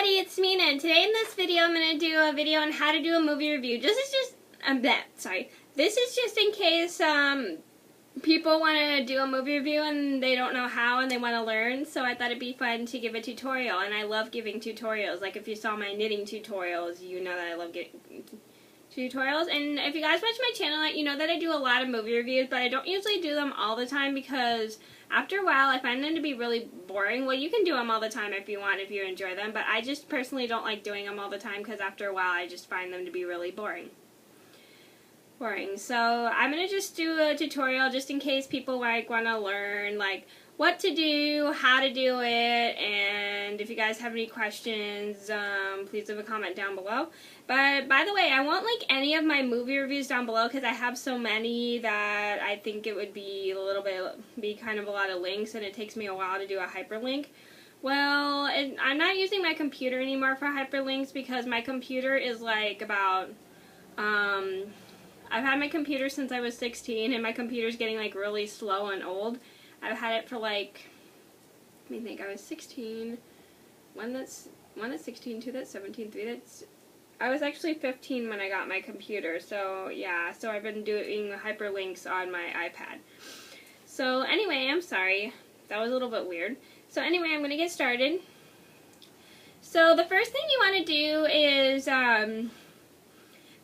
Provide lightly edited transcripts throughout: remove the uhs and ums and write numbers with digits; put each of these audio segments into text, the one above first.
everybody, it's Mena, and today in this video I'm going to do a video on how to do a movie review. This is just in case people want to do a movie review and they don't know how and they want to learn, so I thought it'd be fun to give a tutorial, and I love giving tutorials. Like if you saw my knitting tutorials, you know that I love getting tutorials, and if you guys watch my channel, you know that I do a lot of movie reviews, but I don't usually do them all the time because after a while I find them to be really boring. Well, you can do them all the time if you want, if you enjoy them, but I just personally don't like doing them all the time because after a while I just find them to be really boring. So I'm going to just do a tutorial just in case people want to learn what to do, how to do it, and if you guys have any questions, please leave a comment down below. But by the way, I won't link any of my movie reviews down below because I have so many that I think it would be kind of a lot of links, and it takes me a while to do a hyperlink. Well, I'm not using my computer anymore for hyperlinks because my computer is I've had my computer since I was 16, and my computer's getting really slow and old. I've had it for let me think, I was 16, one that's 16, two that's 17, three that's, I was actually 15 when I got my computer, so yeah, so I've been doing hyperlinks on my iPad. So anyway, I'm sorry, that was a little bit weird. So anyway, I'm going to get started. So the first thing you want to do is,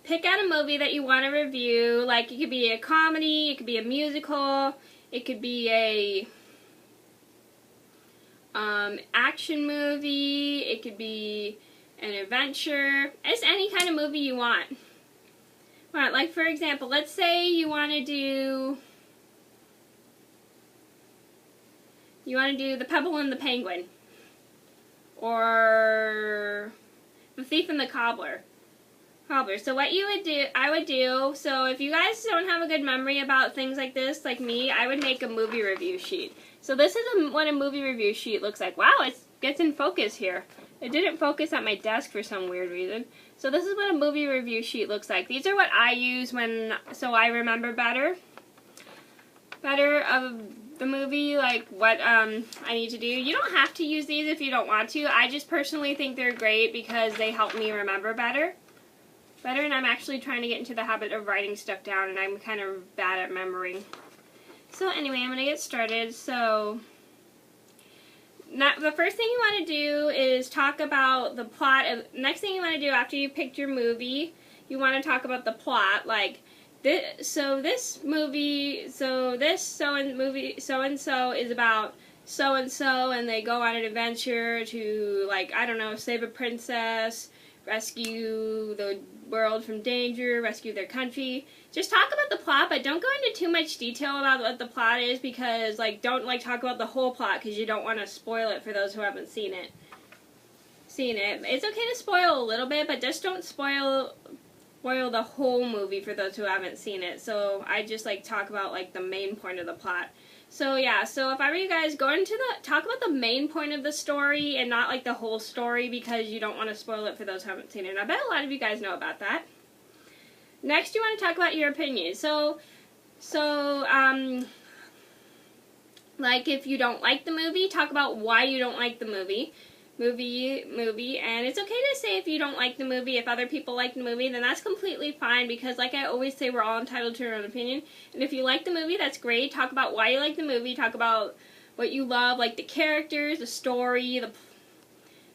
pick out a movie that you want to review. Like, it could be a comedy, it could be a musical, it could be a action movie, it could be an adventure. It's any kind of movie you want. Right, like for example, let's say you want to do The Pebble and the Penguin, or The Thief and the Cobbler. So what I would do, so if you guys don't have a good memory about things like this, like me, I would make a movie review sheet. So this is what a movie review sheet looks like. Wow, it gets in focus here. It didn't focus at my desk for some weird reason. So this is what a movie review sheet looks like. These are what I use so I remember better of the movie, like what I need to do. You don't have to use these if you don't want to. I just personally think they're great because they help me remember better, and I'm actually trying to get into the habit of writing stuff down, and I'm kind of bad at remembering. So anyway, I'm going to get started. So the first thing you want to do is talk about the plot. Next thing you want to do after you picked your movie, you want to talk about the plot. Like, this movie, so-and-so is about so-and-so, and they go on an adventure to, I don't know, save a princess, rescue the world from danger, rescue their country. Just talk about the plot, but don't go into too much detail about what the plot is, because don't talk about the whole plot because you don't want to spoil it for those who haven't seen it. It's okay to spoil a little bit, but just don't spoil the whole movie for those who haven't seen it. So I just talk about the main point of the plot. So yeah, so if I were you guys, talk about the main point of the story and not the whole story, because you don't want to spoil it for those who haven't seen it. And I bet a lot of you guys know about that. Next, you want to talk about your opinion. So if you don't like the movie, talk about why you don't like the movie, and it's okay to say if you don't like the movie. If other people like the movie, then that's completely fine, because like I always say, we're all entitled to our own opinion. And if you like the movie, that's great. Talk about why you like the movie, talk about what you love, like the characters, the story,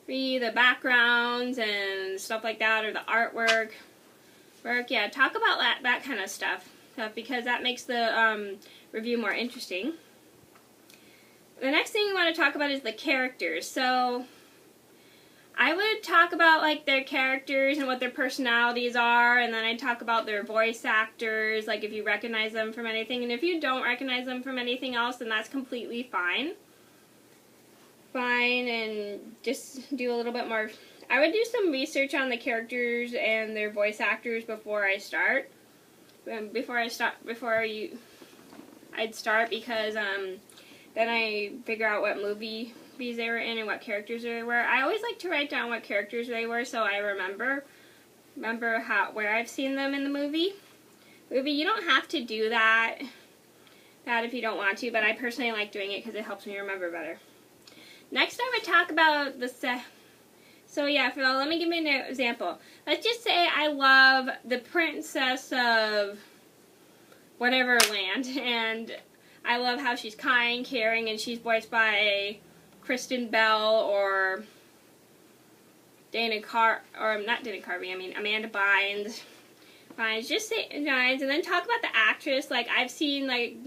the backgrounds and stuff like that, or the artwork. Yeah, talk about that kind of stuff, because that makes the review more interesting. The next thing you want to talk about is the characters. So I would talk about their characters and what their personalities are, and then I'd talk about their voice actors, if you recognize them from anything. And if you don't recognize them from anything else, then that's completely fine. And just do a little bit more. I would do some research on the characters and their voice actors before I start. I'd start, because then I figure out what movies they were in and what characters they were. I always like to write down what characters they were so I remember where I've seen them in the movie. You don't have to do that if you don't want to, but I personally like doing it because it helps me remember better. Next, I would talk about the So yeah, let me give you an example. Let's just say I love the princess of whatever land, and I love how she's kind, caring, and she's voiced by Kristen Bell or not Dana Carvey, I mean Amanda Bynes. Just say Bynes, and then talk about the actress. Like I've seen like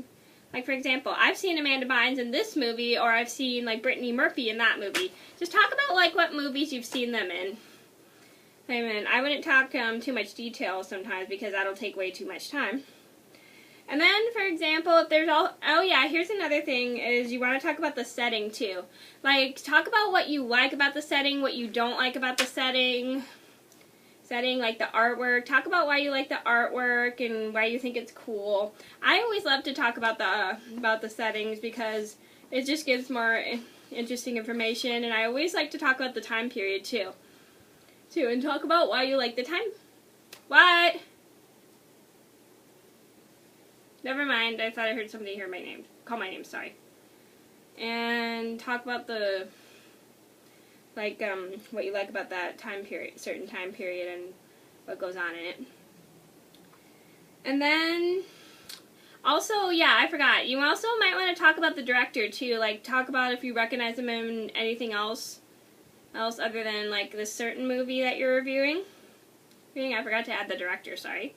for example, I've seen Amanda Bynes in this movie, or I've seen like Brittany Murphy in that movie. Just talk about like what movies you've seen them in. I mean, I wouldn't talk too much detail sometimes because that'll take way too much time. And then, for example, if there's oh yeah, here's another thing is you want to talk about the setting too. Like talk about what you like about the setting, what you don't like about the setting, like the artwork. Talk about why you like the artwork and why you think it's cool. I always love to talk about the settings because it just gives more interesting information, and I always like to talk about the time period too, and talk about why you like the time. What? Never mind, I thought I heard somebody call my name, sorry. And talk about the, like, what you like about that certain time period and what goes on in it. And then, also, yeah, I forgot, you also might want to talk about the director, too. Like, talk about if you recognize him in anything else other than, like, this certain movie that you're reviewing. I forgot to add the director, sorry.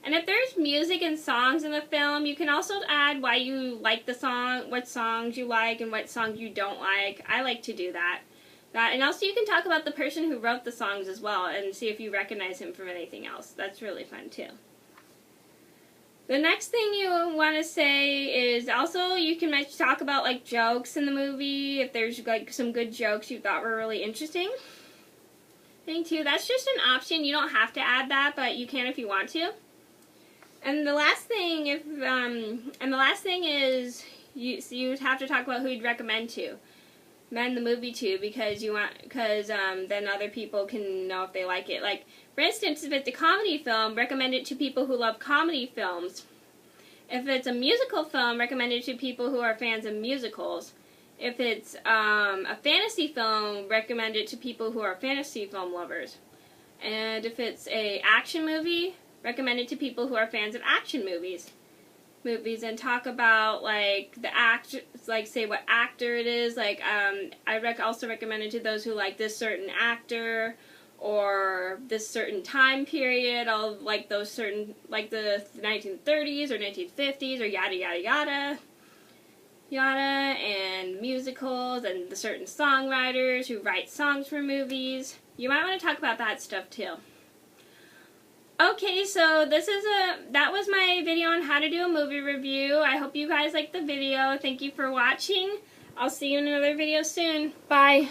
And if there's music and songs in the film, you can also add why you like the song, what songs you like, and what songs you don't like. I like to do that. And also you can talk about the person who wrote the songs as well, and see if you recognize him from anything else. That's really fun too. The next thing you want to say is also you can talk about like jokes in the movie, if there's like some good jokes you thought were really interesting. Thing too, that's just an option. You don't have to add that, but you can if you want to. And the last thing, is you have to talk about who you'd recommend the movie to, because then other people can know if they like it. Like for instance, if it's a comedy film, recommend it to people who love comedy films. If it's a musical film, recommend it to people who are fans of musicals. If it's a fantasy film, recommend it to people who are fantasy film lovers. And if it's a action movie, recommend it to people who are fans of action movies, and talk about like the like say what actor it is. Like I also recommend it to those who like this certain actor or this certain time period. I'll like those certain, like the 1930s or 1950s or yada yada yada yada, and musicals and the certain songwriters who write songs for movies. You might want to talk about that stuff too. Okay, so that was my video on how to do a movie review. I hope you guys liked the video. Thank you for watching. I'll see you in another video soon. Bye.